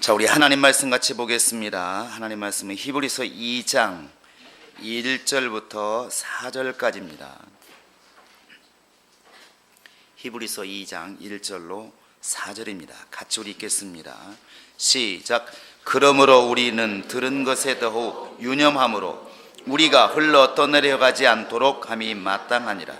자, 우리 하나님 말씀 같이 보겠습니다. 하나님 말씀은 히브리서 2장 1절부터 4절까지입니다. 히브리서 2장 1절로 4절입니다. 같이 우리 읽겠습니다. 시작. 그러므로 우리는 들은 것에 더욱 유념함으로 우리가 흘러 떠내려가지 않도록 함이 마땅하니라.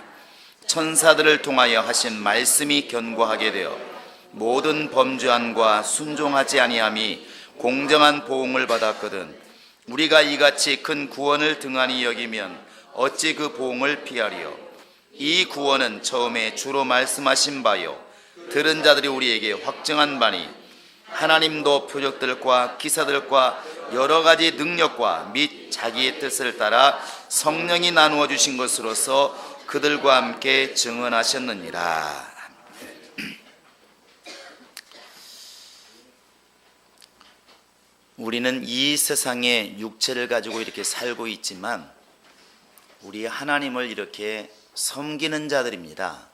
천사들을 통하여 하신 말씀이 견고하게 되어 모든 범죄함과 순종하지 아니함이 공정한 보응을 받았거든. 우리가 이같이 큰 구원을 등한히 여기면 어찌 그 보응을 피하리요. 이 구원은 처음에 주로 말씀하신 바요 들은 자들이 우리에게 확증한 바니 하나님도 표적들과 기사들과 여러 가지 능력과 및 자기의 뜻을 따라 성령이 나누어 주신 것으로서 그들과 함께 증언하셨느니라. 우리는 이 세상에 육체를 가지고 이렇게 살고 있지만 우리 하나님을 이렇게 섬기는 자들입니다.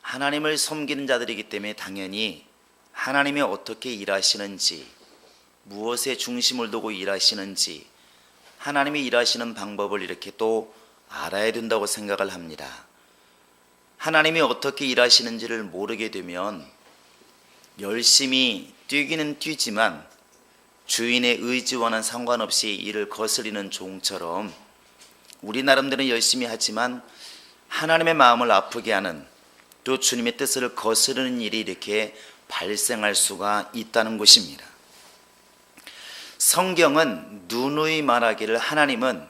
하나님을 섬기는 자들이기 때문에 당연히 하나님이 어떻게 일하시는지, 무엇에 중심을 두고 일하시는지, 하나님이 일하시는 방법을 이렇게 또 알아야 된다고 생각을 합니다. 하나님이 어떻게 일하시는지를 모르게 되면 열심히 뛰기는 뛰지만 주인의 의지와는 상관없이 이를 거스리는 종처럼 우리 나름대로 열심히 하지만 하나님의 마음을 아프게 하는, 또 주님의 뜻을 거스르는 일이 이렇게 발생할 수가 있다는 것입니다. 성경은 누누이 말하기를 하나님은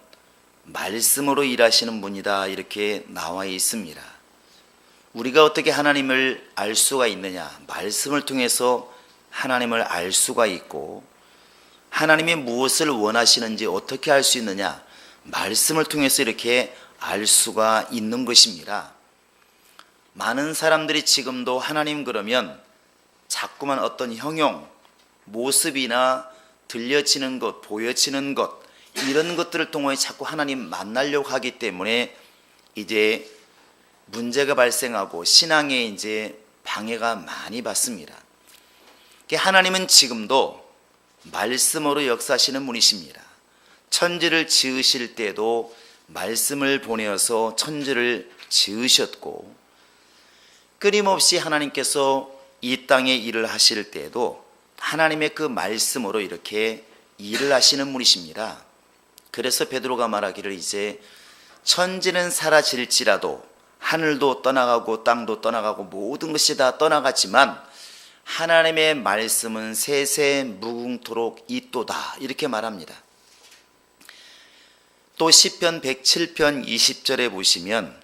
말씀으로 일하시는 분이다 이렇게 나와 있습니다. 우리가 어떻게 하나님을 알 수가 있느냐? 말씀을 통해서 하나님을 알 수가 있고, 하나님이 무엇을 원하시는지 어떻게 알 수 있느냐? 말씀을 통해서 이렇게 알 수가 있는 것입니다. 많은 사람들이 지금도 하나님 그러면 자꾸만 어떤 형용, 모습이나 들려지는 것, 보여지는 것, 이런 것들을 통해 자꾸 하나님 만나려고 하기 때문에 이제 문제가 발생하고 신앙에 이제 방해가 많이 받습니다. 하나님은 지금도 말씀으로 역사하시는 분이십니다. 천지를 지으실 때도 말씀을 보내어서 천지를 지으셨고, 끊임없이 하나님께서 이 땅에 일을 하실 때도 하나님의 그 말씀으로 이렇게 일을 하시는 분이십니다. 그래서 베드로가 말하기를 이제 천지는 사라질지라도 하늘도 떠나가고 땅도 떠나가고 모든 것이 다 떠나가지만 하나님의 말씀은 세세 무궁토록 있도다 이렇게 말합니다. 또 시편 107편 20절에 보시면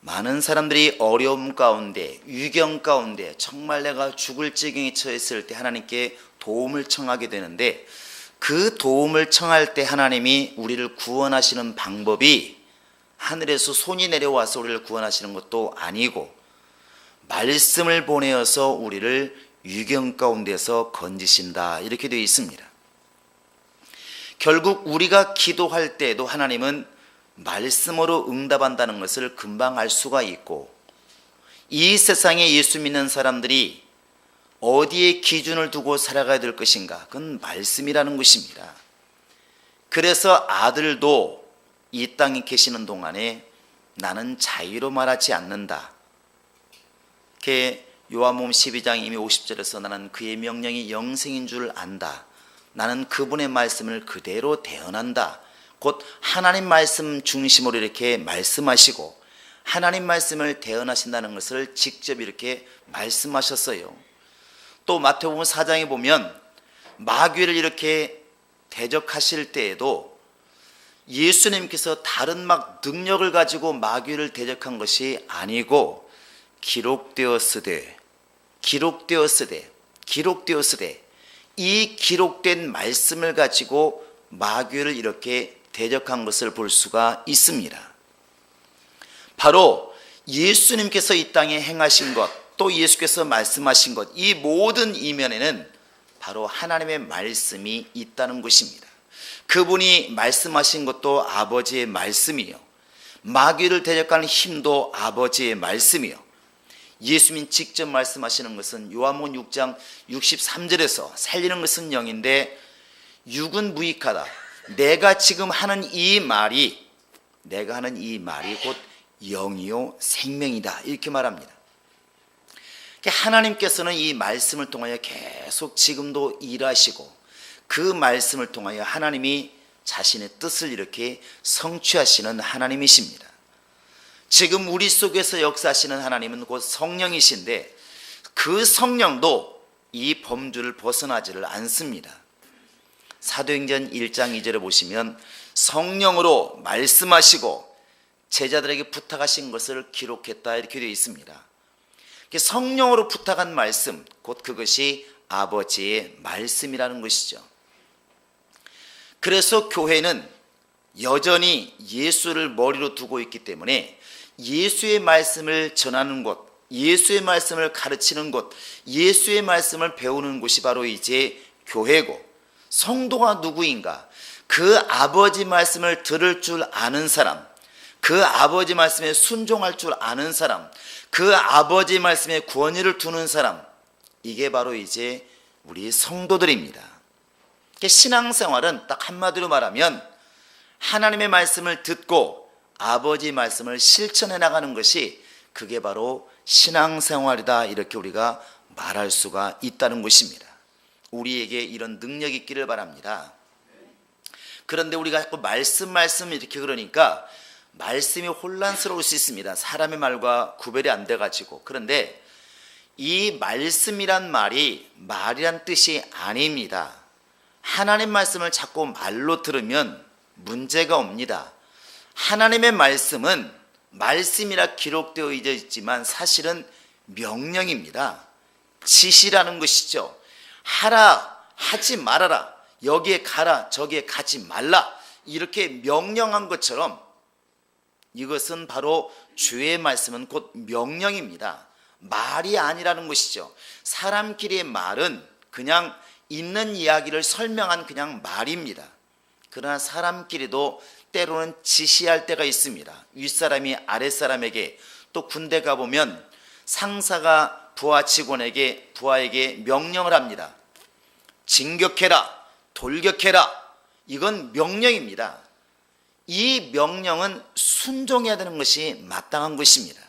많은 사람들이 어려움 가운데, 위경 가운데 정말 내가 죽을 지경에 처했을 때 하나님께 도움을 청하게 되는데, 그 도움을 청할 때 하나님이 우리를 구원하시는 방법이 하늘에서 손이 내려와서 우리를 구원하시는 것도 아니고 말씀을 보내어서 우리를 위경 가운데서 건지신다 이렇게 되어 있습니다. 결국 우리가 기도할 때도 하나님은 말씀으로 응답한다는 것을 금방 알 수가 있고, 이 세상에 예수 믿는 사람들이 어디에 기준을 두고 살아가야 될 것인가? 그건 말씀이라는 것입니다. 그래서 아들도 이 땅에 계시는 동안에 나는 자유로 말하지 않는다. 요한복음 12장 이미 50절에서 나는 그의 명령이 영생인 줄 안다. 나는 그분의 말씀을 그대로 대언한다. 곧 하나님 말씀 중심으로 이렇게 말씀하시고 하나님 말씀을 대언하신다는 것을 직접 이렇게 말씀하셨어요. 또 마태복음 4장에 보면 마귀를 이렇게 대적하실 때에도 예수님께서 다른 막 능력을 가지고 마귀를 대적한 것이 아니고 기록되었으되 이 기록된 말씀을 가지고 마귀를 이렇게 대적한 것을 볼 수가 있습니다. 바로 예수님께서 이 땅에 행하신 것, 또 예수께서 말씀하신 것, 이 모든 이면에는 바로 하나님의 말씀이 있다는 것입니다. 그분이 말씀하신 것도 아버지의 말씀이요, 마귀를 대적하는 힘도 아버지의 말씀이요, 예수님이 직접 말씀하시는 것은 요한복음 6장 63절에서 살리는 것은 영인데 육은 무익하다. 내가 지금 하는 이 말이 곧 영이요 생명이다, 이렇게 말합니다. 하나님께서는 이 말씀을 통하여 계속 지금도 일하시고 그 말씀을 통하여 하나님이 자신의 뜻을 이렇게 성취하시는 하나님이십니다. 지금 우리 속에서 역사하시는 하나님은 곧 성령이신데 그 성령도 이 범주를 벗어나지를 않습니다. 사도행전 1장 2절에 보시면 성령으로 말씀하시고 제자들에게 부탁하신 것을 기록했다, 이렇게 되어 있습니다. 성령으로 부탁한 말씀, 곧 그것이 아버지의 말씀이라는 것이죠. 그래서 교회는 여전히 예수를 머리로 두고 있기 때문에 예수의 말씀을 전하는 곳, 예수의 말씀을 가르치는 곳, 예수의 말씀을 배우는 곳이 바로 이제 교회고, 성도가 누구인가? 그 아버지 말씀을 들을 줄 아는 사람, 그 아버지 말씀에 순종할 줄 아는 사람, 그 아버지 말씀에 권위를 두는 사람, 이게 바로 이제 우리 성도들입니다. 신앙생활은 딱 한마디로 말하면 하나님의 말씀을 듣고 아버지 말씀을 실천해 나가는 것이, 그게 바로 신앙생활이다, 이렇게 우리가 말할 수가 있다는 것입니다. 우리에게 이런 능력이 있기를 바랍니다. 그런데 우리가 자꾸 말씀 이렇게 그러니까 말씀이 혼란스러울 수 있습니다. 사람의 말과 구별이 안 돼가지고. 그런데 이 말씀이란 말이란 뜻이 아닙니다. 하나님 말씀을 자꾸 말로 들으면 문제가 옵니다. 하나님의 말씀은 말씀이라 기록되어 있지만 사실은 명령입니다. 지시라는 것이죠. 하라, 하지 말아라, 여기에 가라, 저기에 가지 말라, 이렇게 명령한 것처럼 이것은 바로 주의 말씀은 곧 명령입니다. 말이 아니라는 것이죠. 사람끼리의 말은 그냥 있는 이야기를 설명한 그냥 말입니다. 그러나 사람끼리도 때로는 지시할 때가 있습니다. 윗사람이 아랫사람에게, 또 군대 가보면 상사가 부하에게 명령을 합니다. 진격해라, 돌격해라, 이건 명령입니다. 이 명령은 순종해야 되는 것이 마땅한 것입니다.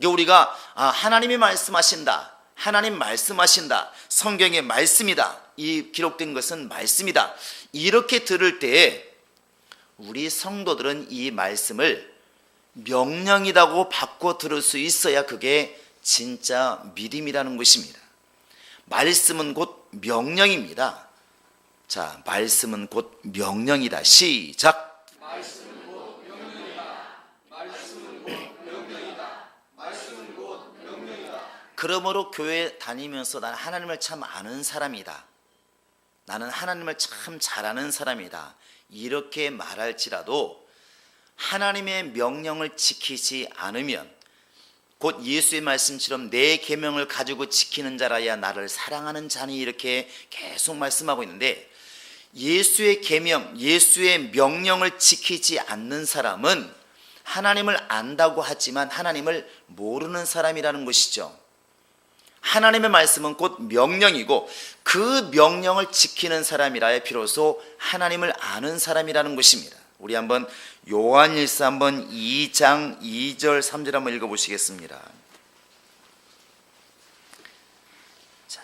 우리가 하나님이 말씀하신다, 하나님 말씀하신다, 성경의 말씀이다, 이 기록된 것은 말씀이다, 이렇게 들을 때에 우리 성도들은 이 말씀을 명령이라고 바꿔 들을 수 있어야 그게 진짜 믿음이라는 것입니다. 말씀은 곧 명령입니다. 자, 말씀은 곧 명령이다. 시작. 말씀은 곧 명령이다. 말씀은 곧 명령이다. 말씀은 곧 명령이다. 그러므로 교회 다니면서 나는 하나님을 참 아는 사람이다, 나는 하나님을 참 잘 아는 사람이다, 이렇게 말할지라도 하나님의 명령을 지키지 않으면, 곧 예수의 말씀처럼 내 계명을 가지고 지키는 자라야 나를 사랑하는 자니, 이렇게 계속 말씀하고 있는데, 예수의 계명, 예수의 명령을 지키지 않는 사람은 하나님을 안다고 하지만 하나님을 모르는 사람이라는 것이죠. 하나님의 말씀은 곧 명령이고 그 명령을 지키는 사람이라야 비로소 하나님을 아는 사람이라는 것입니다. 우리 한번 요한일서 한번 2장 2절 3절 한번 읽어보시겠습니다. 자,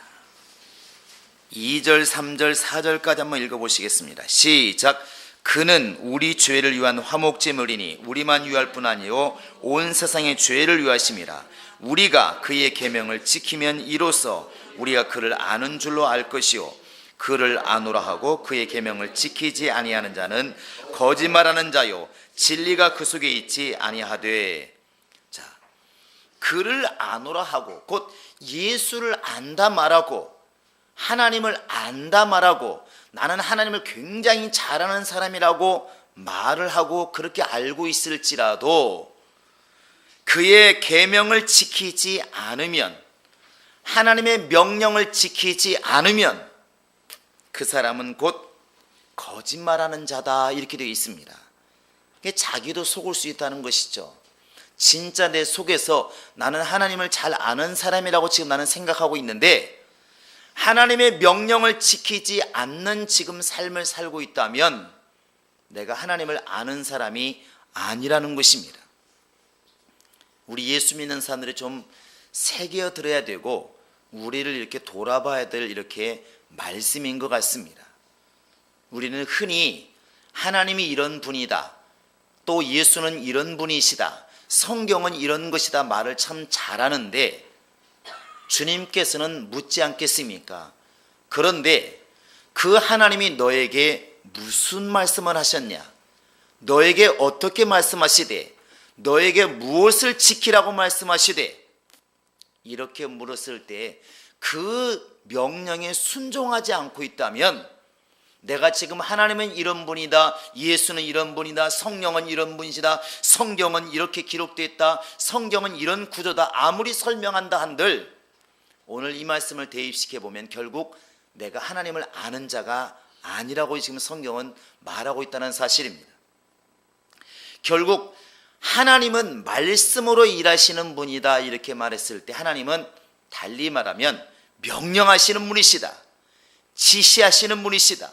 2절 3절 4절까지 한번 읽어보시겠습니다. 시작. 그는 우리 죄를 위한 화목제물이니 우리만 위할 뿐 아니요 온 세상의 죄를 위하심이라. 우리가 그의 계명을 지키면 이로써 우리가 그를 아는 줄로 알 것이요 그를 아노라 하고 그의 계명을 지키지 아니하는 자는 거짓말하는 자요 진리가 그 속에 있지 아니하되. 자, 그를 아노라 하고 곧 예수를 안다 말하고 하나님을 안다 말하고 나는 하나님을 굉장히 잘 아는 사람이라고 말을 하고 그렇게 알고 있을지라도 그의 계명을 지키지 않으면, 하나님의 명령을 지키지 않으면 그 사람은 곧 거짓말하는 자다, 이렇게 되어 있습니다. 자기도 속을 수 있다는 것이죠. 진짜 내 속에서 나는 하나님을 잘 아는 사람이라고 지금 나는 생각하고 있는데 하나님의 명령을 지키지 않는 지금 삶을 살고 있다면 내가 하나님을 아는 사람이 아니라는 것입니다. 우리 예수 믿는 사람들이 좀 새겨 들어야 되고 우리를 이렇게 돌아봐야 될 이렇게 말씀인 것 같습니다. 우리는 흔히 하나님이 이런 분이다, 또 예수는 이런 분이시다, 성경은 이런 것이다 말을 참 잘하는데 주님께서는 묻지 않겠습니까? 그런데 그 하나님이 너에게 무슨 말씀을 하셨냐? 너에게 어떻게 말씀하시되 너에게 무엇을 지키라고 말씀하시되 이렇게 물었을 때 그 명령에 순종하지 않고 있다면 내가 지금 하나님은 이런 분이다, 예수는 이런 분이다, 성령은 이런 분이시다, 성경은 이렇게 기록되어 있다, 성경은 이런 구조다 아무리 설명한다 한들 오늘 이 말씀을 대입시켜 보면 결국 내가 하나님을 아는 자가 아니라고 지금 성경은 말하고 있다는 사실입니다. 결국 하나님은 말씀으로 일하시는 분이다 이렇게 말했을 때 하나님은 달리 말하면 명령하시는 분이시다, 지시하시는 분이시다,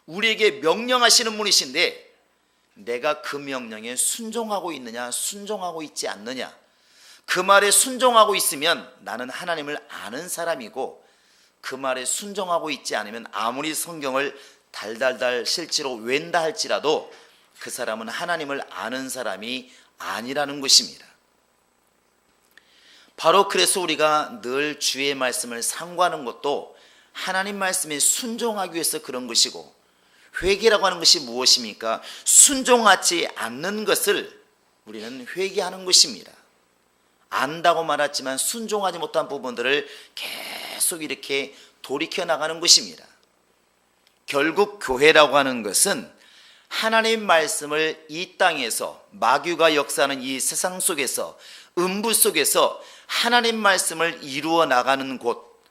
우리에게 명령하시는 분이신데 내가 그 명령에 순종하고 있느냐 순종하고 있지 않느냐, 그 말에 순종하고 있으면 나는 하나님을 아는 사람이고 그 말에 순종하고 있지 않으면 아무리 성경을 달달달 실제로 웬다 할지라도 그 사람은 하나님을 아는 사람이 아니라는 것입니다. 바로 그래서 우리가 늘 주의 말씀을 상고하는 것도 하나님 말씀에 순종하기 위해서 그런 것이고 회개라고 하는 것이 무엇입니까? 순종하지 않는 것을 우리는 회개하는 것입니다. 안다고 말했지만 순종하지 못한 부분들을 계속 이렇게 돌이켜 나가는 것입니다. 결국 교회라고 하는 것은 하나님 말씀을 이 땅에서 마귀가 역사하는 이 세상 속에서 음부 속에서 하나님 말씀을 이루어 나가는 곳,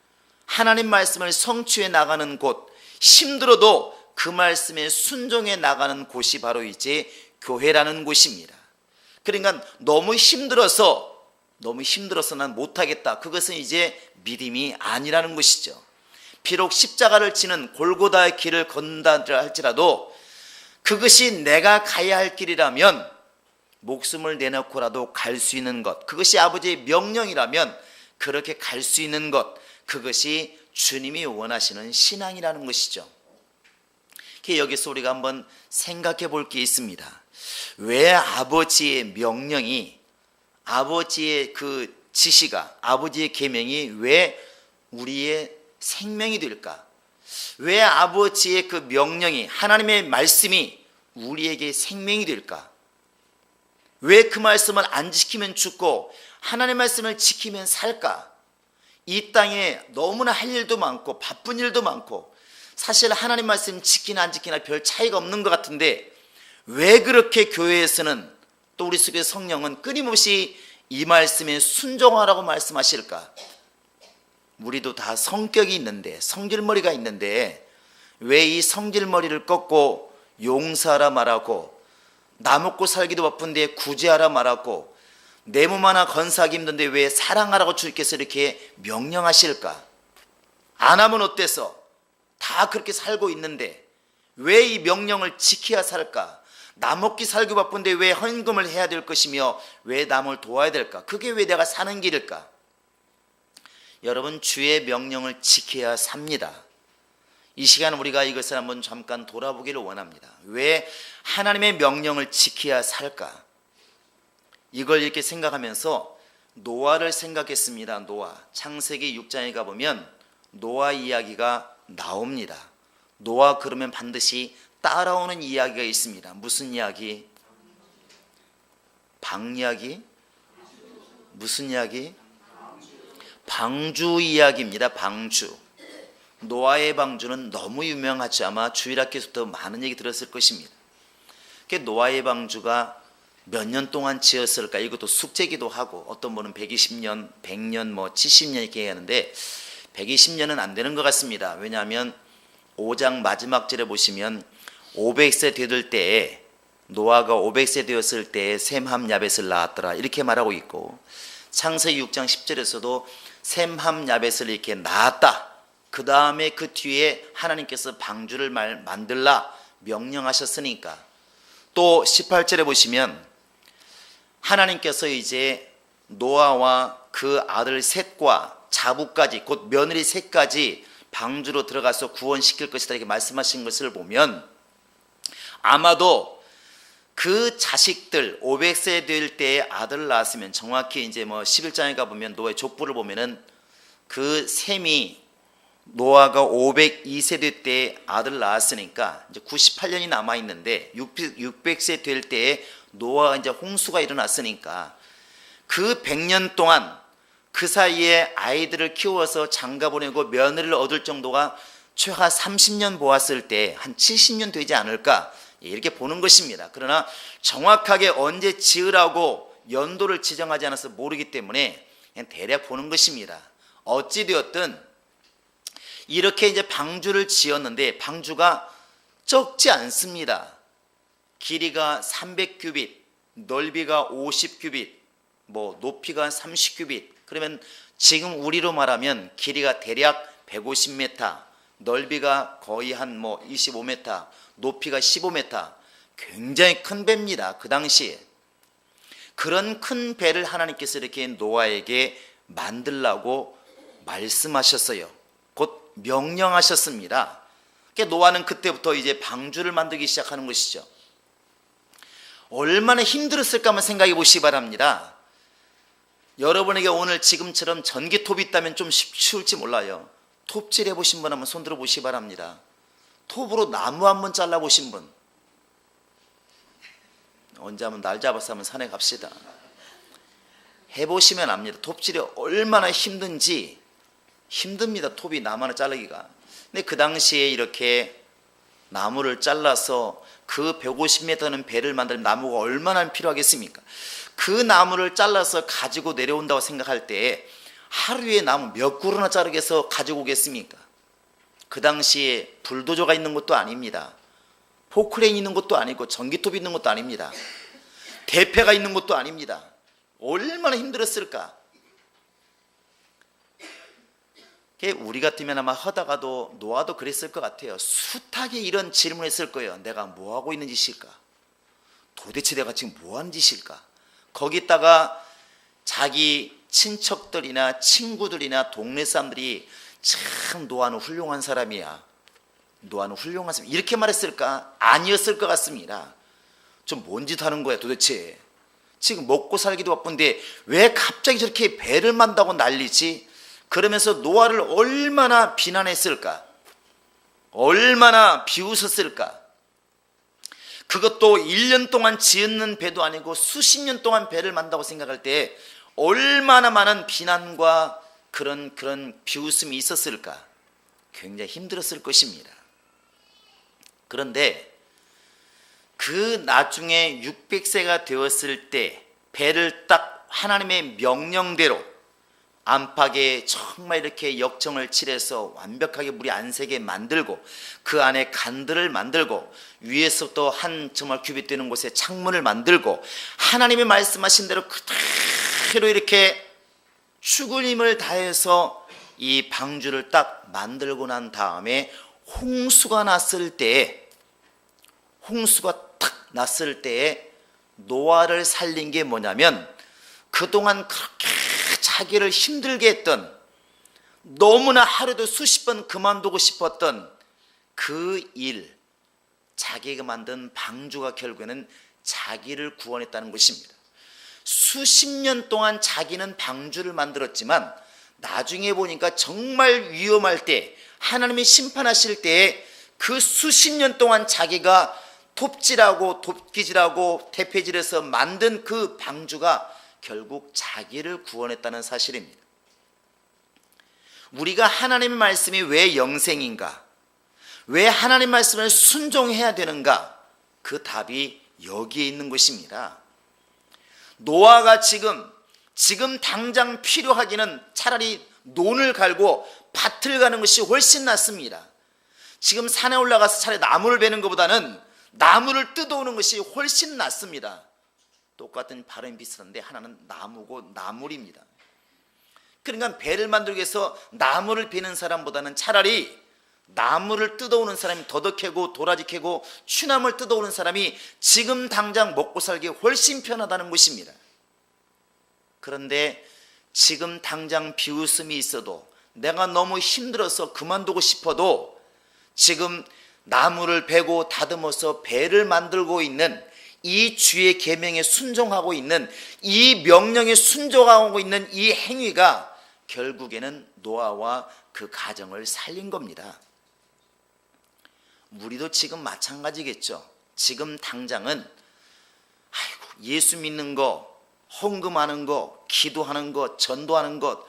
하나님 말씀을 성취해 나가는 곳, 힘들어도 그 말씀에 순종해 나가는 곳이 바로 이제 교회라는 곳입니다. 그러니까 너무 힘들어서 난 못하겠다, 그것은 이제 믿음이 아니라는 것이죠. 비록 십자가를 지는 골고다의 길을 걷는다 할지라도 그것이 내가 가야 할 길이라면 목숨을 내놓고라도 갈 수 있는 것, 그것이 아버지의 명령이라면 그렇게 갈 수 있는 것, 그것이 주님이 원하시는 신앙이라는 것이죠. 여기서 우리가 한번 생각해 볼 게 있습니다. 왜 아버지의 명령이, 아버지의 그 지시가, 아버지의 계명이 왜 우리의 생명이 될까? 왜 아버지의 그 명령이, 하나님의 말씀이 우리에게 생명이 될까? 왜 그 말씀을 안 지키면 죽고 하나님의 말씀을 지키면 살까? 이 땅에 너무나 할 일도 많고 바쁜 일도 많고 사실 하나님 말씀 지키나 안 지키나 별 차이가 없는 것 같은데 왜 그렇게 교회에서는 또 우리 속의 성령은 끊임없이 이 말씀에 순종하라고 말씀하실까? 우리도 다 성격이 있는데, 성질머리가 있는데 왜 이 성질머리를 꺾고 용서하라 말하고 나 먹고 살기도 바쁜데 구제하라 말하고 내 몸 하나 건사하기 힘든데 왜 사랑하라고 주께서 이렇게 명령하실까? 안 하면 어때서? 다 그렇게 살고 있는데 왜 이 명령을 지켜야 살까? 나 먹기 살기 바쁜데 왜 헌금을 해야 될 것이며 왜 남을 도와야 될까? 그게 왜 내가 사는 길일까? 여러분, 주의 명령을 지켜야 삽니다. 이 시간 우리가 이것을 한번 잠깐 돌아보기를 원합니다. 왜 하나님의 명령을 지켜야 살까? 이걸 이렇게 생각하면서 노아를 생각했습니다. 노아. 창세기 6장에 가보면 노아 이야기가 나옵니다. 노아 그러면 반드시 따라오는 이야기가 있습니다. 무슨 이야기? 방 이야기? 무슨 이야기? 방주 이야기입니다. 방주. 노아의 방주는 너무 유명하죠. 아마 주일학교에서부터 많은 얘기 들었을 것입니다. 노아의 방주가 몇 년 동안 지었을까? 이것도 숙제기도 하고 어떤 분은 120년, 100년, 70년 이렇게 얘기하는데 120년은 안 되는 것 같습니다. 왜냐하면 5장 마지막 절에 보시면 500세 되들 때에 노아가 500세 되었을 때 셈함 야벳을 낳았더라 이렇게 말하고 있고, 창세기 6장 10절에서도 셈함 야벳을 이렇게 낳았다. 그 다음에 그 뒤에 하나님께서 방주를 만들라 명령하셨으니까. 또 18절에 보시면 하나님께서 이제 노아와 그 아들 셋과 자부까지, 곧 며느리 셋까지 방주로 들어가서 구원시킬 것이다 이렇게 말씀하신 것을 보면, 아마도 그 자식들 500세 될 때에 아들을 낳았으면, 정확히 이제 11장에 가보면 노아의 족보를 보면은 그 셈이 노아가 502세 될 때에 아들을 낳았으니까 이제 98년이 남아 있는데 600세 될 때에 노아가 이제 홍수가 일어났으니까 그 100년 동안 그 사이에 아이들을 키워서 장가 보내고 며느리를 얻을 정도가 최하 30년 보았을 때 한 70년 되지 않을까 이렇게 보는 것입니다. 그러나 정확하게 언제 지으라고 연도를 지정하지 않아서 모르기 때문에 그냥 대략 보는 것입니다. 어찌되었든 이렇게 이제 방주를 지었는데 방주가 적지 않습니다. 길이가 300규빗, 넓이가 50규빗, 높이가 30규빗. 그러면 지금 우리로 말하면 길이가 대략 150m, 넓이가 거의 한 25m, 높이가 15m. 굉장히 큰 배입니다. 그 당시에. 그런 큰 배를 하나님께서 이렇게 노아에게 만들라고 말씀하셨어요. 곧 명령하셨습니다. 그러니까 노아는 그때부터 이제 방주를 만들기 시작하는 것이죠. 얼마나 힘들었을까 한번 생각해 보시기 바랍니다. 여러분에게 오늘 지금처럼 전기톱이 있다면 좀 쉬울지 몰라요. 톱질 해보신 분 한번 손들어 보시기 바랍니다. 톱으로 나무 한번 잘라보신 분, 언제 한번 날 잡아서 한번 산에 갑시다. 해보시면 압니다. 톱질이 얼마나 힘듭니다. 톱이 나무 하나 자르기가. 근데 그 당시에 이렇게 나무를 잘라서 그 150m는 배를 만들면 나무가 얼마나 필요하겠습니까? 그 나무를 잘라서 가지고 내려온다고 생각할 때 하루에 나무 몇 그루나 자르게서 가지고 오겠습니까? 그 당시에 불도저가 있는 것도 아닙니다. 포크레인 있는 것도 아니고 전기톱이 있는 것도 아닙니다. 대패가 있는 것도 아닙니다. 얼마나 힘들었을까? 우리 같으면 아마 하다가도 노아도 그랬을 것 같아요. 숱하게 이런 질문했을 거예요. 내가 뭐하고 있는 짓일까? 도대체 내가 지금 뭐하는 짓일까? 거기다가 자기 친척들이나 친구들이나 동네 사람들이 참 노아는 훌륭한 사람이야, 노아는 훌륭한 사람, 이렇게 말했을까? 아니었을 것 같습니다. 좀 뭔 짓 하는 거야 도대체? 지금 먹고 살기도 바쁜데 왜 갑자기 저렇게 배를 만다고 난리지? 그러면서 노아를 얼마나 비난했을까? 얼마나 비웃었을까? 그것도 1년 동안 지은 배도 아니고 수십 년 동안 배를 만다고 생각할 때 얼마나 많은 비난과 그런 비웃음이 있었을까? 굉장히 힘들었을 것입니다. 그런데 그 나중에 600세가 되었을 때 배를 딱 하나님의 명령대로 안팎에 정말 이렇게 역청을 칠해서 완벽하게 물이 안 새게 만들고 그 안에 간들을 만들고 위에서부터 한 정말 규빗 되는 곳에 창문을 만들고 하나님의 말씀하신 대로 그대로 이렇게 죽을 힘을 다해서 이 방주를 딱 만들고 난 다음에 홍수가 났을 때에 노아를 살린 게 뭐냐면 그동안 그렇게 자기를 힘들게 했던, 너무나 하루도 수십 번 그만두고 싶었던 그 일, 자기가 만든 방주가 결국에는 자기를 구원했다는 것입니다. 수십 년 동안 자기는 방주를 만들었지만 나중에 보니까 정말 위험할 때, 하나님이 심판하실 때에 그 수십 년 동안 자기가 톱질하고 도끼질하고 대패질해서 만든 그 방주가 결국 자기를 구원했다는 사실입니다. 우리가 하나님의 말씀이 왜 영생인가? 왜 하나님 말씀을 순종해야 되는가? 그 답이 여기에 있는 것입니다. 노아가 지금 당장 필요하기는 차라리 논을 갈고 밭을 가는 것이 훨씬 낫습니다. 지금 산에 올라가서 차라리 나무를 베는 것보다는 나무를 뜯어오는 것이 훨씬 낫습니다. 똑같은 발음이 비슷한데 하나는 나무고 나물입니다. 그러니까 배를 만들기 위해서 나무를 베는 사람보다는 차라리 나무를 뜯어오는 사람이 더덕 캐고 도라지 캐고 추나물 뜯어오는 사람이 지금 당장 먹고 살기 훨씬 편하다는 것입니다. 그런데 지금 당장 비웃음이 있어도 내가 너무 힘들어서 그만두고 싶어도 지금 나무를 베고 다듬어서 배를 만들고 있는 이 주의 계명에 순종하고 있는 이 명령에 순종하고 있는 이 행위가 결국에는 노아와 그 가정을 살린 겁니다. 우리도 지금 마찬가지겠죠. 지금 당장은 예수 믿는 거, 헌금하는 거, 기도하는 것, 전도하는 것,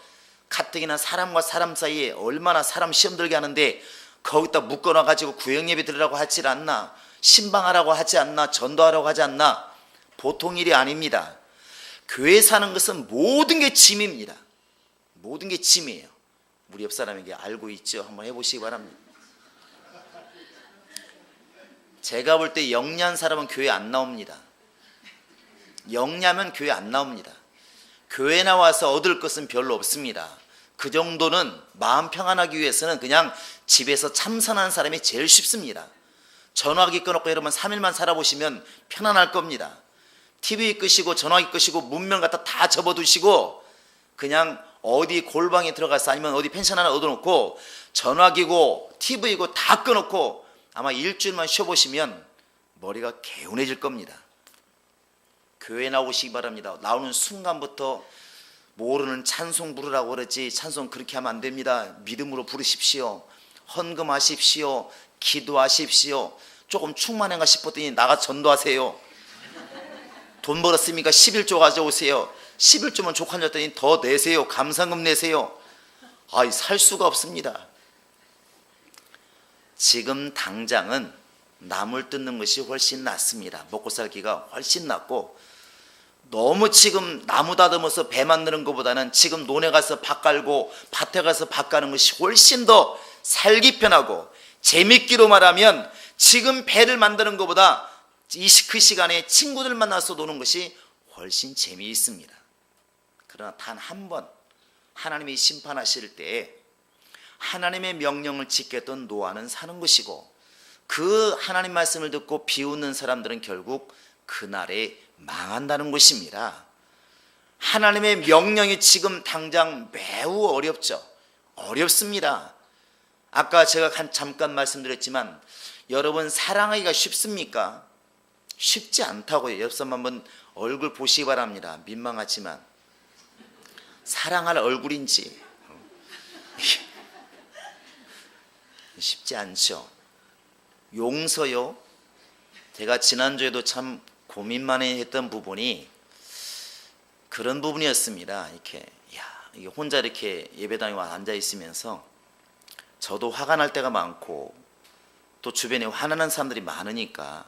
가뜩이나 사람과 사람 사이에 얼마나 사람 시험 들게 하는데 거기다 묶어놔가지고 구역예배 드리라고 하지 않나, 신방하라고 하지 않나, 전도하라고 하지 않나. 보통 일이 아닙니다. 교회 사는 것은 모든 게 짐입니다. 모든 게 짐이에요. 우리 옆 사람에게 알고 있죠? 한번 해보시기 바랍니다. 제가 볼 때 영리한 사람은 교회 안 나옵니다. 영리하면 교회 안 나옵니다. 교회 나와서 얻을 것은 별로 없습니다. 그 정도는 마음 평안하기 위해서는 그냥 집에서 참선하는 사람이 제일 쉽습니다. 전화기 끊었고 여러분 3일만 살아보시면 편안할 겁니다. TV 끄시고 전화기 끄시고 문명 갖다 다 접어두시고 그냥 어디 골방에 들어가서 아니면 어디 펜션 하나 얻어놓고 전화기고 TV고 다 끊었고 아마 일주일만 쉬어보시면 머리가 개운해질 겁니다. 교회 나오시기 바랍니다. 나오는 순간부터 모르는 찬송 부르라고 그러지 찬송 그렇게 하면 안 됩니다. 믿음으로 부르십시오. 헌금하십시오. 기도하십시오. 조금 충만한가 싶었더니 나가 전도하세요. 돈 벌었으니까 11조 가져오세요. 11조만 족한졌더니 더 내세요. 감상금 내세요. 살 수가 없습니다. 지금 당장은 나물 뜯는 것이 훨씬 낫습니다. 먹고 살기가 훨씬 낫고 너무 지금 나무 다듬어서 배 만드는 것보다는 지금 논에 가서 밭 갈고 밭에 가서 밭 가는 것이 훨씬 더 살기 편하고 재밌기로 말하면 지금 배를 만드는 것보다 그 시간에 친구들 만나서 노는 것이 훨씬 재미있습니다. 그러나 단 한 번 하나님이 심판하실 때에 하나님의 명령을 지켰던 노아는 사는 것이고 그 하나님 말씀을 듣고 비웃는 사람들은 결국 그날에 망한다는 것입니다. 하나님의 명령이 지금 당장 매우 어렵죠. 어렵습니다. 아까 제가 잠깐 말씀드렸지만 여러분 사랑하기가 쉽습니까? 쉽지 않다고요. 옆 사람 한번 얼굴 보시기 바랍니다. 민망하지만 사랑할 얼굴인지 쉽지 않죠. 용서요. 제가 지난주에도 참 고민 많이 했던 부분이 그런 부분이었습니다. 이게 혼자 이렇게 예배당에 와 앉아 있으면서 저도 화가 날 때가 많고 또 주변에 화나는 사람들이 많으니까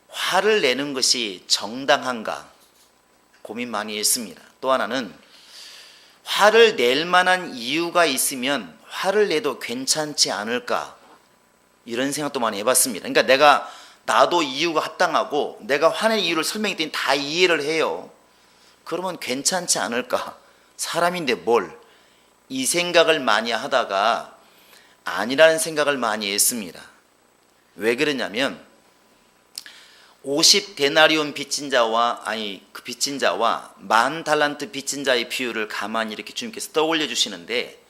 화를 내는 것이 정당한가 고민 많이 했습니다. 또 하나는 화를 낼 만한 이유가 있으면 화를 내도 괜찮지 않을까 이런 생각도 많이 해봤습니다. 그러니까 나도 이유가 합당하고 내가 화낸 이유를 설명했더니 다 이해를 해요. 그러면 괜찮지 않을까? 사람인데 뭘? 이 생각을 많이 하다가 아니라는 생각을 많이 했습니다. 왜 그러냐면 50데나리온 빚진 자와 그 빚진 자와 10,000달란트 빚진 자의 비유를 가만히 이렇게 주님께서 떠올려 주시는데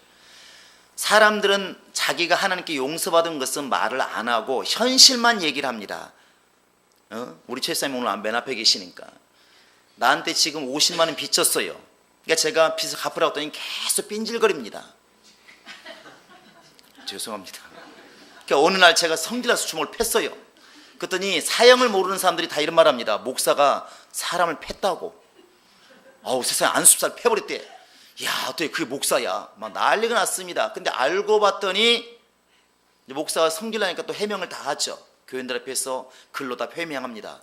사람들은 자기가 하나님께 용서받은 것은 말을 안 하고 현실만 얘기를 합니다. 우리 최사님 오늘 맨 앞에 계시니까 나한테 지금 50만 원 빚졌어요. 그러니까 제가 빚을 갚으라고 했더니 계속 삔질거립니다. 죄송합니다. 그러니까 어느 날 제가 성질나서 주먹을 팼어요. 그랬더니 사형을 모르는 사람들이 다 이런 말합니다. 목사가 사람을 팼다고. 세상에 안습살 패버렸대. 야, 어떻게 그게 목사야? 막 난리가 났습니다. 근데 알고 봤더니 목사가 성질나니까 또 해명을 다 하죠. 교인들 앞에서 글로 다 해명합니다.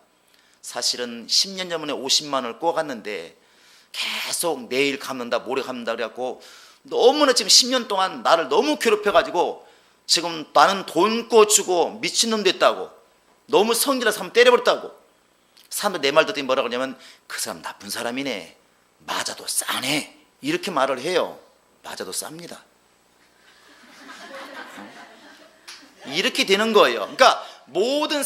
사실은 10년 전에 50만 원을 꿔갔는데 계속 내일 갚는다 모레 갚는다 그래갖고 너무나 지금 10년 동안 나를 너무 괴롭혀가지고 지금 나는 돈 꿔주고 미친놈 됐다고 너무 성질나서 한번 때려버렸다고. 사람들 내 말 듣더니 뭐라고 하냐면 그 사람 나쁜 사람이네, 맞아도 싸네, 이렇게 말을 해요. 맞아도 쌉니다. 이렇게 되는 거예요. 그러니까 모든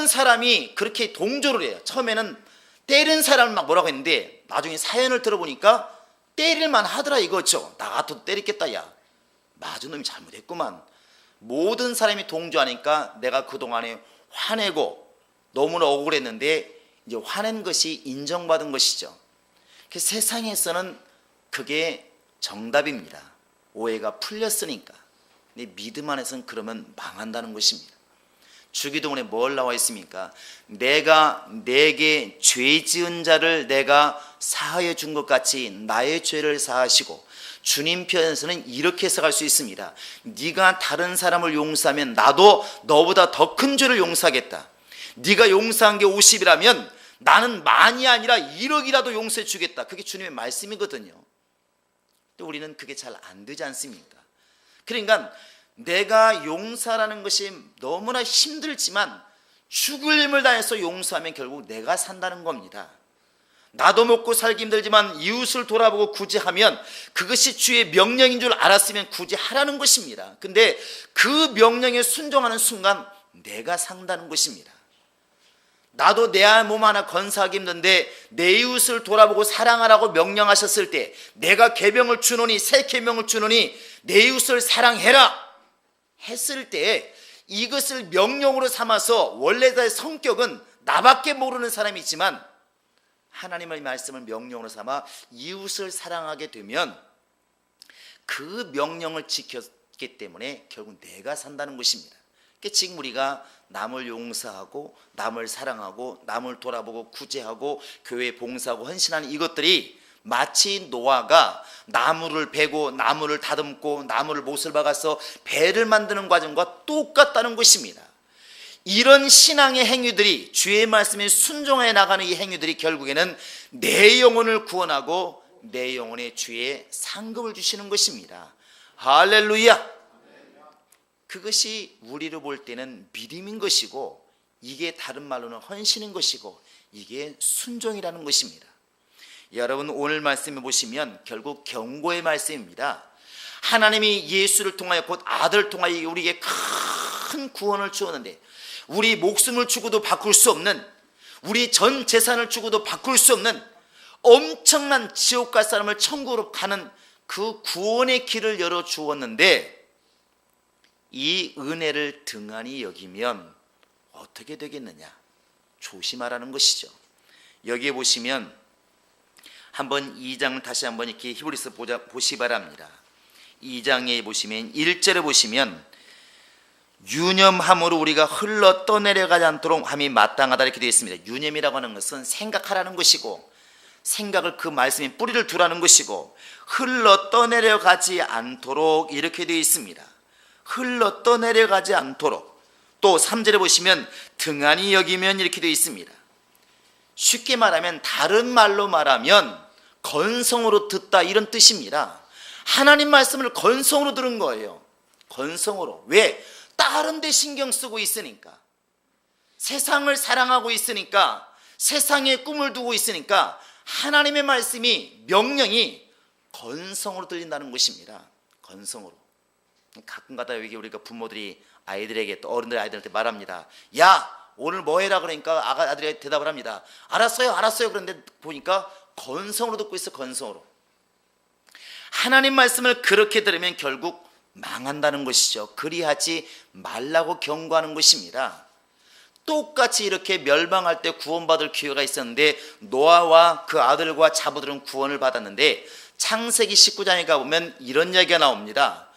사람이 그렇게 동조를 해요. 처음에는 때린 사람을 막 뭐라고 했는데 나중에 사연을 들어보니까 때릴만 하더라 이거죠. 나 같아도 때렸겠다. 야, 맞은 놈이 잘못했구만. 모든 사람이 동조하니까 내가 그동안에 화내고 너무나 억울했는데 이제 화낸 것이 인정받은 것이죠. 세상에서는 그게 정답입니다. 오해가 풀렸으니까. 근데 믿음 안에서는 그러면 망한다는 것입니다. 주기도문에 뭘 나와 있습니까? 내가 내게 죄 지은 자를 내가 사하여 준 것 같이 나의 죄를 사하시고, 주님 편에서는 이렇게 해석할 수 있습니다. 네가 다른 사람을 용서하면 나도 너보다 더 큰 죄를 용서하겠다. 네가 용서한 게 50이라면 나는 만이 아니라 1억이라도 용서해 주겠다. 그게 주님의 말씀이거든요. 또 우리는 그게 잘 안 되지 않습니까? 그러니까 내가 용서라는 것이 너무나 힘들지만 죽을 힘을 다해서 용서하면 결국 내가 산다는 겁니다. 나도 먹고 살기 힘들지만 이웃을 돌아보고 굳이 하면 그것이 주의 명령인 줄 알았으면 굳이 하라는 것입니다. 근데 그 명령에 순종하는 순간 내가 산다는 것입니다. 나도 내 몸 하나 건사하기 힘든데 내 이웃을 돌아보고 사랑하라고 명령하셨을 때, 내가 계명을 주노니, 새 계명을 주노니 내 이웃을 사랑해라 했을 때, 이것을 명령으로 삼아서 원래 나의 성격은 나밖에 모르는 사람이지만 하나님의 말씀을 명령으로 삼아 이웃을 사랑하게 되면 그 명령을 지켰기 때문에 결국 내가 산다는 것입니다. 지금 우리가 남을 용서하고 남을 사랑하고 남을 돌아보고 구제하고 교회 봉사하고 헌신하는 이것들이 마치 노아가 나무를 베고 나무를 다듬고 나무를 못을 박아서 배를 만드는 과정과 똑같다는 것입니다. 이런 신앙의 행위들이, 주의 말씀에 순종해 나가는 이 행위들이 결국에는 내 영혼을 구원하고 내 영혼의 주의 상급을 주시는 것입니다. 할렐루야. 그것이 우리로 볼 때는 믿음인 것이고, 이게 다른 말로는 헌신인 것이고, 이게 순종이라는 것입니다. 여러분, 오늘 말씀해 보시면 결국 경고의 말씀입니다. 하나님이 예수를 통하여, 곧 아들을 통하여 우리에게 큰 구원을 주었는데, 우리 목숨을 주고도 바꿀 수 없는, 우리 전 재산을 주고도 바꿀 수 없는 엄청난 지옥 갈 사람을 천국으로 가는 그 구원의 길을 열어 주었는데, 이 은혜를 등한히 여기면 어떻게 되겠느냐? 조심하라는 것이죠. 여기에 보시면 한번 2장을 다시 한번 이렇게 히브리서 보시 바랍니다. 2장에 보시면 1절에 보시면 유념함으로 우리가 흘러 떠내려가지 않도록 함이 마땅하다 이렇게 되어 있습니다. 유념이라고 하는 것은 생각하라는 것이고, 생각을 그 말씀에 뿌리를 두라는 것이고, 흘러 떠내려가지 않도록 이렇게 되어 있습니다. 흘러 떠내려가지 않도록. 또 3절에 보시면 등한히 여기면 이렇게 되어 있습니다. 쉽게 말하면, 다른 말로 말하면 건성으로 듣다 이런 뜻입니다. 하나님 말씀을 건성으로 들은 거예요. 건성으로. 왜? 다른 데 신경 쓰고 있으니까, 세상을 사랑하고 있으니까, 세상에 꿈을 두고 있으니까 하나님의 말씀이, 명령이 건성으로 들린다는 것입니다. 건성으로. 가끔가다 여기 우리가 부모들이 아이들에게, 또 어른들 아이들한테 말합니다. 야, 오늘 뭐 해라 그러니까 아들이 대답을 합니다. 알았어요 그런데 보니까 건성으로 듣고 있어. 건성으로. 하나님 말씀을 그렇게 들으면 결국 망한다는 것이죠. 그리하지 말라고 경고하는 것입니다. 똑같이 이렇게 멸망할 때 구원받을 기회가 있었는데 노아와 그 아들과 자부들은 구원을 받았는데, 창세기 19장에 가보면 이런 이야기가 나옵니다.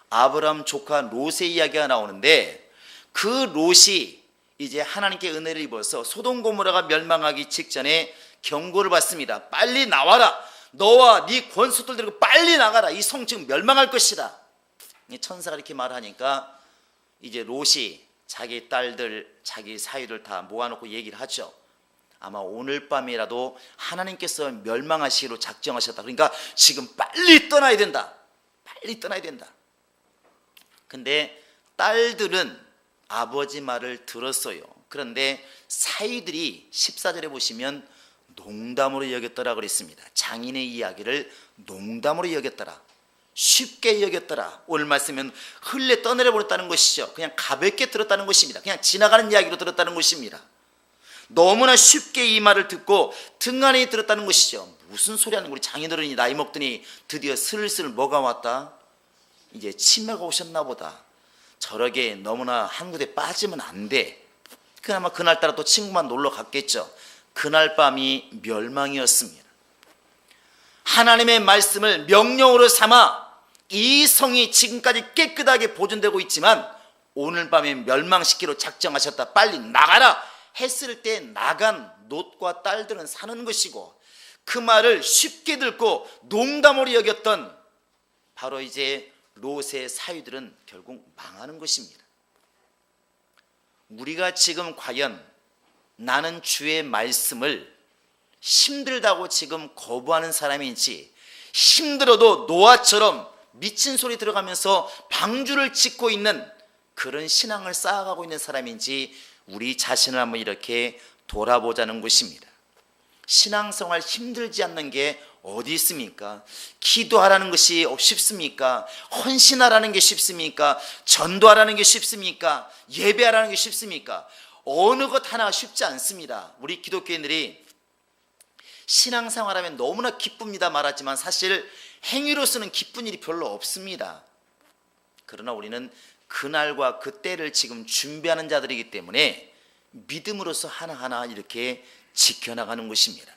아브라함 조카 롯의 이야기가 나오는데, 그 롯이 이제 하나님께 은혜를 입어서 소돔 고모라가 멸망하기 직전에 경고를 받습니다. 빨리 나와라. 너와 네 권속들 데리고 빨리 나가라. 이 성 지금 멸망할 것이다. 천사가 이렇게 말하니까 이제 롯이 자기 딸들, 자기 사위들 다 모아놓고 얘기를 하죠. 아마 오늘 밤이라도 하나님께서 멸망하시기로 작정하셨다. 그러니까 지금 빨리 떠나야 된다. 빨리 떠나야 된다. 근데 딸들은 아버지 말을 들었어요. 그런데 사위들이 14절에 보시면 농담으로 여겼더라 그랬습니다. 장인의 이야기를 농담으로 여겼더라, 쉽게 여겼더라. 오늘 말씀은 흘려 떠내려 버렸다는 것이죠. 그냥 가볍게 들었다는 것입니다. 그냥 지나가는 이야기로 들었다는 것입니다. 너무나 쉽게 이 말을 듣고 등한히 들었다는 것이죠. 무슨 소리 하는 거야? 우리 장인어른이 나이 먹더니 드디어 슬슬 뭐가 왔다? 이제 치매가 오셨나 보다. 저렇게 너무나 한 군데 빠지면 안 돼. 그나마 그날따라 또 친구만 놀러 갔겠죠. 그날 밤이 멸망이었습니다. 하나님의 말씀을 명령으로 삼아 이 성이 지금까지 깨끗하게 보존되고 있지만 오늘 밤에 멸망시키로 작정하셨다. 빨리 나가라 했을 때 나간 롯과 딸들은 사는 것이고, 그 말을 쉽게 듣고 농담으로 여겼던 바로 이제 롯의 사위들은 결국 망하는 것입니다. 우리가 지금 과연 나는 주의 말씀을 힘들다고 지금 거부하는 사람인지, 힘들어도 노아처럼 미친 소리 들어가면서 방주를 짓고 있는 그런 신앙을 쌓아가고 있는 사람인지 우리 자신을 한번 이렇게 돌아보자는 것입니다. 신앙생활 힘들지 않는 게 어디 있습니까? 기도하라는 것이 쉽습니까? 헌신하라는 게 쉽습니까? 전도하라는 게 쉽습니까? 예배하라는 게 쉽습니까? 어느 것 하나 쉽지 않습니다. 우리 기독교인들이 신앙생활하면 너무나 기쁩니다 말하지만 사실 행위로서는 기쁜 일이 별로 없습니다. 그러나 우리는 그날과 그때를 지금 준비하는 자들이기 때문에 믿음으로서 하나하나 이렇게 지켜나가는 것입니다.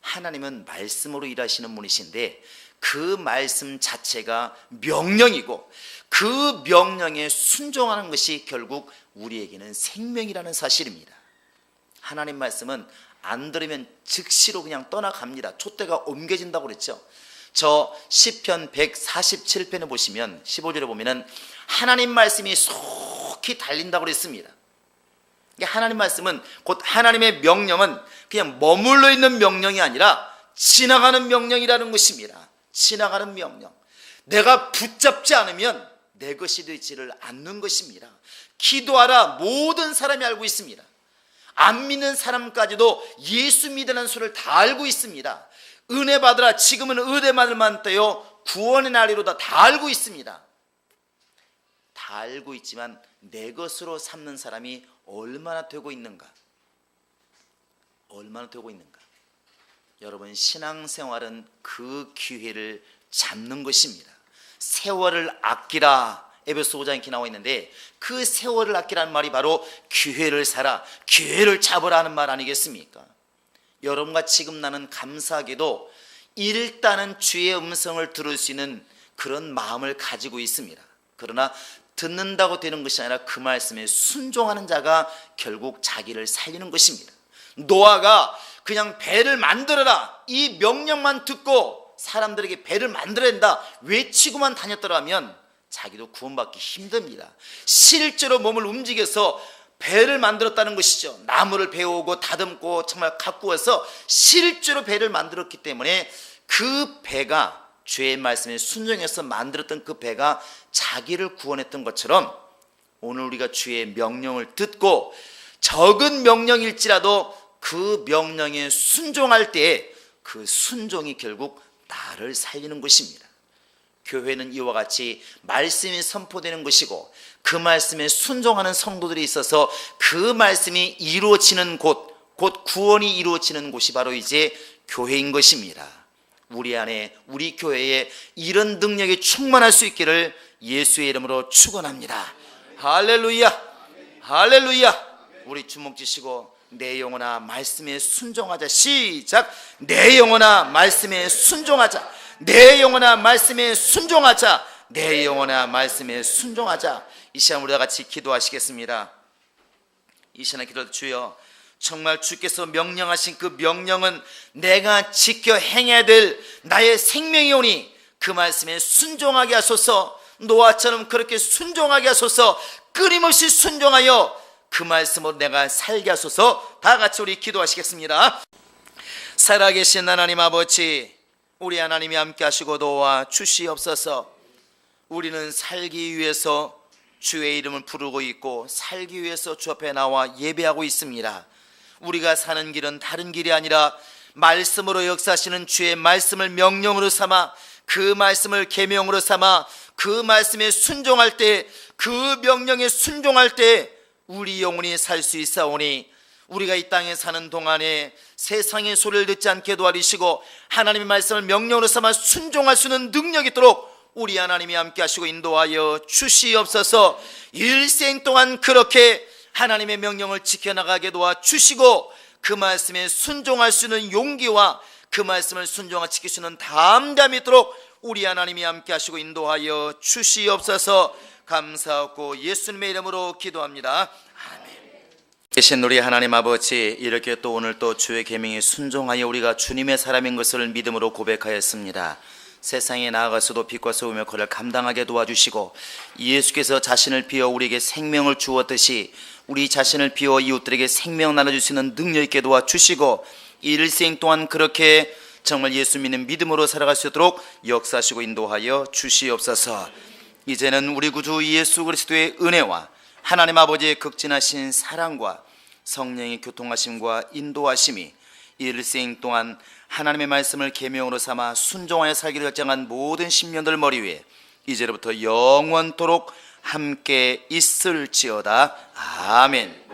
하나님은 말씀으로 일하시는 분이신데 그 말씀 자체가 명령이고 그 명령에 순종하는 것이 결국 우리에게는 생명이라는 사실입니다. 하나님 말씀은 안 들으면 즉시로 그냥 떠나갑니다. 촛대가 옮겨진다고 그랬죠. 저 시편 147편에 보시면 15절에 보면은 하나님 말씀이 속히 달린다고 그랬습니다. 하나님 말씀은 곧 하나님의 명령은 그냥 머물러 있는 명령이 아니라 지나가는 명령이라는 것입니다. 지나가는 명령. 내가 붙잡지 않으면 내 것이 되지를 않는 것입니다. 기도하라 모든 사람이 알고 있습니다. 안 믿는 사람까지도 예수 믿으라는 소리를 다 알고 있습니다. 은혜 받으라 지금은 은혜 받을 만때요 구원의 날이로다 다 알고 있습니다. 다 알고 있지만 내 것으로 삼는 사람이 얼마나 되고 있는가? 얼마나 되고 있는가? 여러분, 신앙생활은 그 기회를 잡는 것입니다. 세월을 아끼라 에베소 5장에 이렇게 나와 있는데 그 세월을 아끼라는 말이 바로 기회를 사라, 기회를 잡으라 하는 말 아니겠습니까? 여러분과 지금 나는 감사하게도 일단은 주의 음성을 들을 수 있는 그런 마음을 가지고 있습니다. 그러나 듣는다고 되는 것이 아니라 그 말씀에 순종하는 자가 결국 자기를 살리는 것입니다. 노아가 그냥 배를 만들어라 이 명령만 듣고 사람들에게 배를 만들어야 된다 외치고만 다녔더라면 자기도 구원받기 힘듭니다. 실제로 몸을 움직여서 배를 만들었다는 것이죠. 나무를 베어오고 다듬고 정말 갖고 와서 실제로 배를 만들었기 때문에 그 배가 주의 말씀에 순종해서 만들었던 그 배가 자기를 구원했던 것처럼 오늘 우리가 주의 명령을 듣고 적은 명령일지라도 그 명령에 순종할 때에 그 순종이 결국 나를 살리는 것입니다. 교회는 이와 같이 말씀이 선포되는 것이고 그 말씀에 순종하는 성도들이 있어서 그 말씀이 이루어지는 곳, 곧 구원이 이루어지는 곳이 바로 이제 교회인 것입니다. 우리 안에 우리 교회에 이런 능력이 충만할 수 있기를 예수의 이름으로 축원합니다. 할렐루야, 할렐루야. 우리 주먹 쥐시고 내 영혼아 말씀에 순종하자. 시작. 내 영혼아 말씀에 순종하자. 내 영혼아 말씀에 순종하자. 내 영혼아 말씀에 순종하자. 이 시간 우리 다 같이 기도하시겠습니다. 이 시간에 기도할 때 주여 정말 주께서 명령하신 그 명령은 내가 지켜 행해야 될 나의 생명이오니 그 말씀에 순종하게 하소서. 노아처럼 그렇게 순종하게 하소서. 끊임없이 순종하여 그 말씀으로 내가 살게 하소서. 다 같이 우리 기도하시겠습니다. 살아계신 하나님 아버지, 우리 하나님이 함께 하시고 도와 주시옵소서. 우리는 살기 위해서 주의 이름을 부르고 있고 살기 위해서 주 앞에 나와 예배하고 있습니다. 우리가 사는 길은 다른 길이 아니라 말씀으로 역사하시는 주의 말씀을 명령으로 삼아 그 말씀을 계명으로 삼아 그 말씀에 순종할 때, 그 명령에 순종할 때 우리 영혼이 살 수 있사오니, 우리가 이 땅에 사는 동안에 세상의 소리를 듣지 않게 도와주시고 하나님의 말씀을 명령으로 삼아 순종할 수 있는 능력이 있도록 우리 하나님이 함께 하시고 인도하여 주시옵소서. 일생 동안 그렇게 하나님의 명령을 지켜나가게 도와주시고 그 말씀에 순종할 수 있는 용기와 그 말씀을 순종하여 지킬 수 있는 담대함이 있도록 우리 하나님이 함께 하시고 인도하여 주시옵소서. 감사하고 예수님의 이름으로 기도합니다. 아멘. 계신 우리 하나님 아버지, 이렇게 또 오늘 또 주의 계명에 순종하여 우리가 주님의 사람인 것을 믿음으로 고백하였습니다. 세상에 나아가서도 빛과 소금의 거를 감당하게 도와주시고 예수께서 자신을 비워 우리에게 생명을 주었듯이 우리 자신을 비워 이웃들에게 생명 나눠줄 수 있는 능력 있게 도와주시고 일생 동안 그렇게 정말 예수 믿는 믿음으로 살아갈 수 있도록 역사하시고 인도하여 주시옵소서. 이제는 우리 구주 예수 그리스도의 은혜와 하나님 아버지의 극진하신 사랑과 성령의 교통하심과 인도하심이 일생 동안 하나님의 말씀을 계명으로 삼아 순종하여 살기를 결정한 모든 심령들 머리 위에 이제로부터 영원토록 함께 있을지어다. 아멘.